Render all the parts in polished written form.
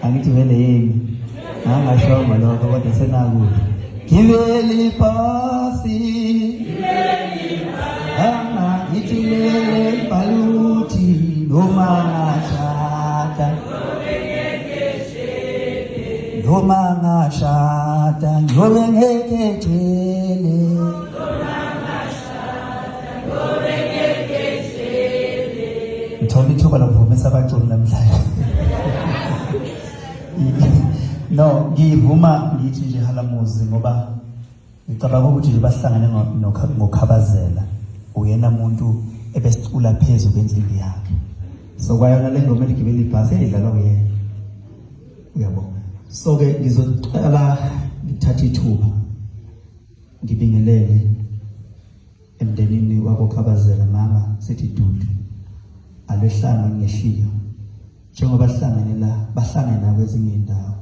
angithi vele yini angasho lokho kodwa senakude gibeli phasi angithi le baluthi noma ngashada noma ngashada ngobe ngekethele ngithola ithuba lokuvumisa abaculi namhlanje. No, ngivuma ngithi nje halamuzi ngoba ngicabanga ukuthi nje bahlangane ngokhabazela uyena umuntu ebesicula phezulu kwensimbi yakhe. So kwayona le ngoma eligibela ibhasi edlalwa uyena. Uyabona. So ke ngizocela ngithatha ithuba ngibingelele emndenini wabokhabazela mama sithi Dudu. Alehlanga ngehliyo. Njengoba sihlangene la bahlangana kwezinye indawo.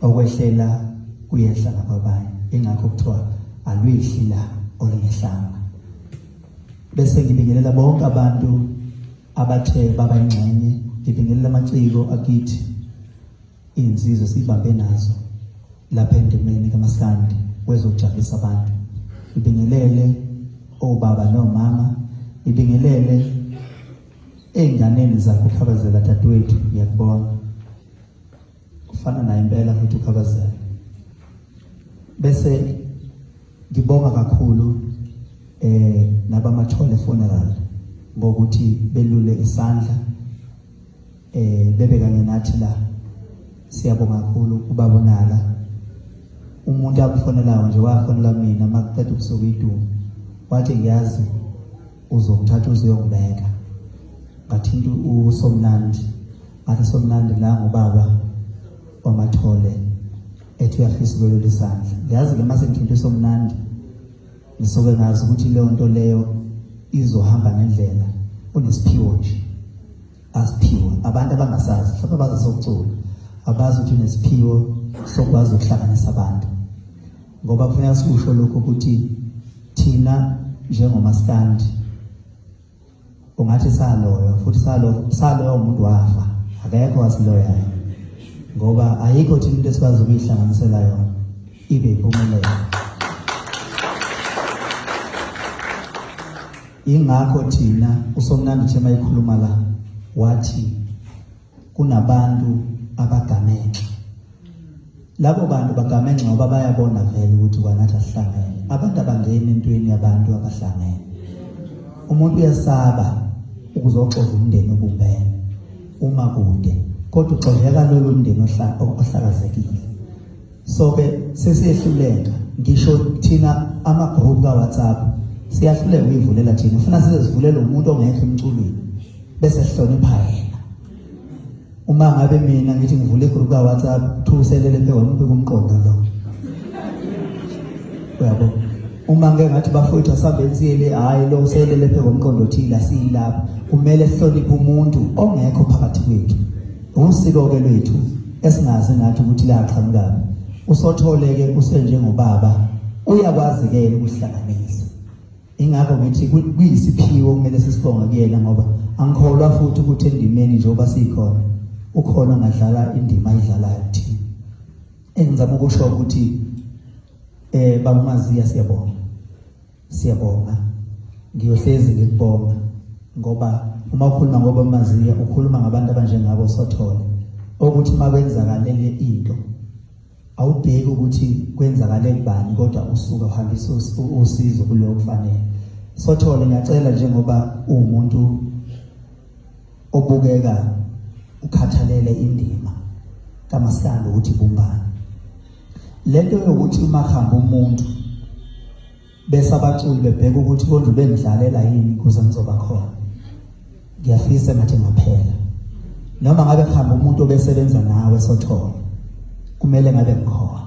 Okwehlela kuyehla ngababanye. Ingakho kuthiwa alwehli la olengehlanga. Bese ngibingelela bonke abantu abathe babangxenye, ngibingelela amaciko akithi insizwe sibambe nazo lapha endimeni kaMaskandi kwezokujabulisa abantu. Ngibingelele obaba nomama, ngibingelele einganeni zakho ukhabazela dadewethu, ngiyakubona kufana naye impela futhi ukhabazela. Bese ngibonga kakhulu nabamathole funeral ngokuthi belule isandla bebe kanye nathi la. Siyabonga kakhulu ubabonala umuntu akufonelayo nje wafonela mina makuqeda ukusuka idumo wathi ngiyazi uzongithatha uziyongibeka ngathinta uSomnandi athi Somnandi la ngobaba wamathole ethi uyafisa ukwelula isandla. Ngiyazi ke mase ngithinta uSomnandi ngisuke ngazi ukuthi leyo nto leyo izohamba ngendlela unesiphiwo nje asiphiwe abantu abangasazi mhlawumbe bazi sokucula abazi ukuthi unesiphiwo sokwazi ukuhlanganisa abantu ngoba kufanele sikusho lokho ukuthi thina njengoMaskandi ungathi saloyo futhi saloyo umuntu wafa akekho wasiloya ngoba ayikho thina into esikwazi ukuyihlanganisela yona ibe impumelelo. Ingakho thina uSomnandi thema ikhuluma la wathi kunabantu abagamenxe. Labo bantu bagamenxe ngoba bayabona vele ukuthi kwanathi asihlangene. Abantu abangena entweni yabantu abahlangene. Umuntu uyasaba ukuzoxova umndeni obumbene uma kude kodwa uxoveka lolu mndeni ohlakazekile. So ke sesiyehluleka ngisho thina ama-group ka-WhatsApp siyahluleka uyivulela thina ufuna sizivulela umuntu ongekho emculweni bese sihlonipha yena. Uma ngabe mina ngithi ngivule igroup ka-WhatsApp thuselele phela umuntu kumqondo lo. Uyabo uma ngeke ngathi bafowethu asabenzile hayi lo uselele phela komqondo othile asiyilapha kumele sihloniphe umuntu ongekho phakathi kwethu. Usiko ke lwethu esingazi nathi ukuthi la aqhamukayo usothole ke usenjengobaba uyakwazi ke ukuhlanganisa. Ingakho ngithi kuyisiphiwo kumele sisibonge kuyena ngoba angikholwa futhi ukuthi endimeni njengoba sikhona ukhona ngadlala indima ayidlalayo thina. Engizama ukusho ukuthi baba Maziya siyabonga ngiyohlezi ngikubonga ngoba uma ukhuluma ngoba Maziya ukhuluma ngabantu abanjengabo sothole ukuthi makwenzakalele into awubheki ukuthi kwenzakalele bani kodwa usuka uhambisa usizo kulowo kufanele. Sothole ngiyacela njengoba umuntu obukeka ukhathalele indima kaMaskandi ukuthi bumbani. Lento yokuthi uma khamba umuntu bese abaculi bebheka ukuthi konje bengidlalela yini kuze ngizoba khona. Ngiyafisa ngathi ngaphela. Noma ngabe khamba umuntu obesebenza nawe Sothole kumele ngabe ngikhona.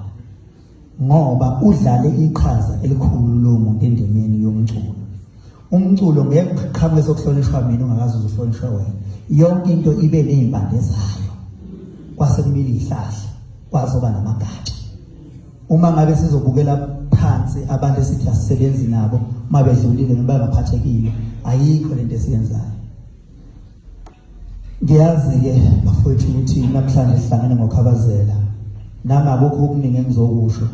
Ngoba udlale iqhaza elikhulu lo muntu endimeni yomculo. Umculo ngeke uqhamuke sokuhlonishwa mina ungakazi uzohlonishwa wena. Yonke into ibe nezimpande zayo. Kwase kumile ihlahla kwazoba namagatsha. Uma ngabe sizobukela phansi abantu esithi asisebenzi nabo mabedlulile noma bangaphathekile ayikho lento esiyenzayo. Ngiyazi-ke bafowethu ukuthi namhlanje sihlangene ngokhabazela. Nami akukho okuningi engizokusho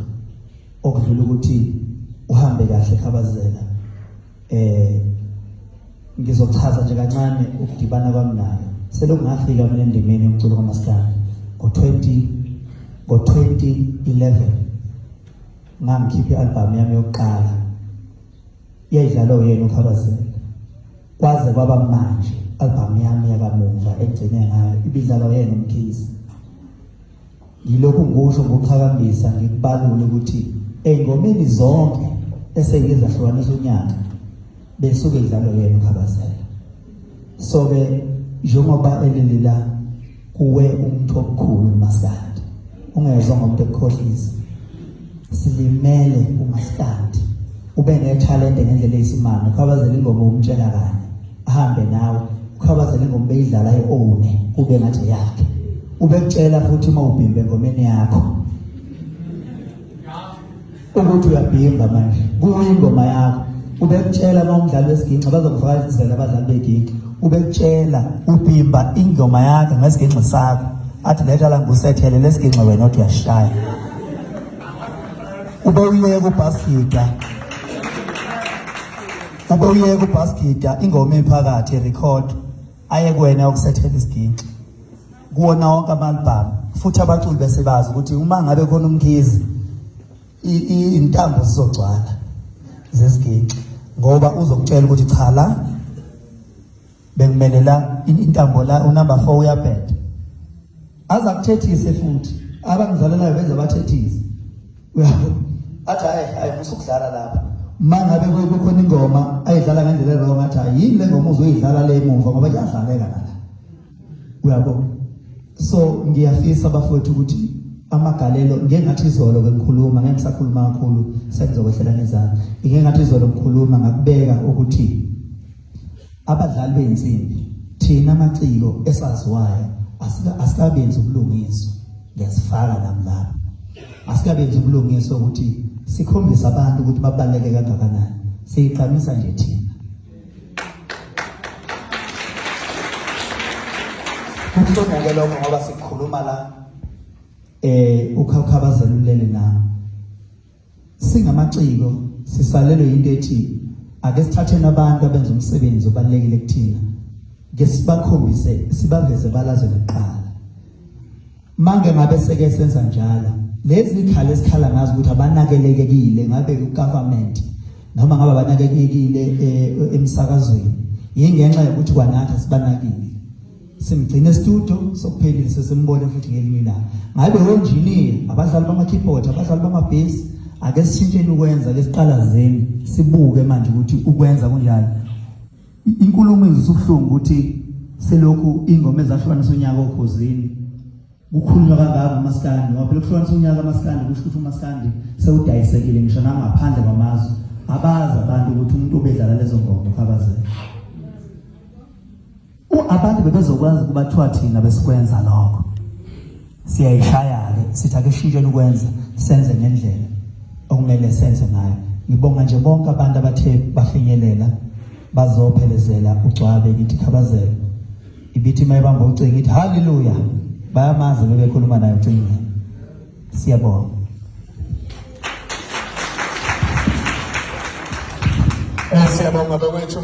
okudlula ukuthi uhambe kahle khabazela. Ngizochaza nje kancane ukudibana kwami nayo. Selokhu ngafika mina endimeni yomculo kaMaskandi ngo-2011 ngangikhipha i-album yami yokuqala yayidlalwa yena uKhabazela. Kwaze kwaba manje album yami yakamuva egcine ngayo ibidlalwa yena uMkhize. Yilokhu ngisho ngokuqhakambisa ngikubalule ukuthi ey'ngomeni zonke eseyizahlukanisa unyaka besuke idlalwa yena uKhabazela. So-ke njengoba elilila kuwe umuntu okukhulu uMaskandi, ungezwa ngomuntu ekukhohlisa, silimele uMaskandi ube nethalente ngendlela eyisimanga. UKhabazela ingoma umtshela kanye ahambe nawe, uKhabazela ingoma beyidlala i-one kube ngathi yakhe, ubekutshela futhi uma ubhimba engomeni yakho ukuthi uyabhimba manje kuyingoma yakho. Ubekutshela uma umdlali wesiginci bazokufakazisela abadlali beginci, ubekutshela ubhimba ingoma yakhe ngesiginci sakho, athi letha la ngusethele lesiginci wena othi uyashaya. Ube uyeka ubhaskida ingoma ephakathi i-record aye kuwena yokusethela isiginci kuwona wonke ama-album. Futhi abaculi bese bazi ukuthi uma ngabe khona uMkhize intambo zizogcwala zesiginci, ngoba uzokutshela ukuthi cha la bekumele la intambo la unumber 4 uyabheda. Aza kuthethise futhi abangizalelayo benza bathethise. Uyabo athi hayi musukudlala lapha. Mangabe kukhona ingoma ayidlala ngendlela leyo ngathi yini le ngoma uzoyidlala le emuva ngoba iyadlaleka la. Uyabo. So ngiyafisa bafowethu ukuthi amagalelo ngengathi izolo bengikhuluma ngengisakhuluma kakhulu sengizokwehlela nezandla. Ngengathi izolo ngikhuluma ngakubeka ukuthi abadlali beyinsimbi thina amaciko esaziwayo asikabenzi ubulungiswa. Ngiyasifaka namhlanje asikabenzi ubulungiswa ukuthi sikhombisa abantu ukuthi babaleke kangakanani. Siyiqhamisa nje thina. Kuhloneke lokho ngoba sikhuluma la uKhabazela ulele nawo. Singamaciko sisalelwe into ethi ake sithatheni abantu abenza umsebenzi obalekile kuthina, ke sibakhombise sibaveze balaze lokuqala. Mange ngabe seke senza njalo lezi ikhala esikhala ngazi ukuthi abanakelekekile ngabe ugovernment noma ngabe abanakelekekile emsakazweni, yingenxa yokuthi kwanathi sibanakile. Simgcine studio sokuphelisa simbone futhi ngelinye ilanga. Ngabe wenjiniya, abadlali bama-keyboard, abadlali bama-bass, ake sishintsheni ukwenza lesiqala zeni sibuke manje ukuthi ukwenza kunjani. Inkulumo izisubuhlungu ukuthi selokhu ingoma ezahlukanisa unyaka okhosini kukhulunywa kangaka uMaskandi ngoba phela kuhlukanisa unyaka kaMaskandi kusho ukuthi uMaskandi sewudayisekile ngisho nangaphandle kwamazwe. Abazi abantu ukuthi umuntu obedlala lezo ngoma uKhabazela. Abantu bebezokwazi kubathiwa thina besikwenza lokho. Siyayishaya-ke sithi ake shintsheni ukwenza senze ngendlela okumele senze ngayo. Ngibonga nje bonke abantu abathe bafinyelela bazophelezela ugcwabe kithi Khabazela. Ibithi mayibamba ucingo ithi haleluya. Bayamazi bebekhuluma nayo ucingo. Siyabonga. Siyabonga bakwethu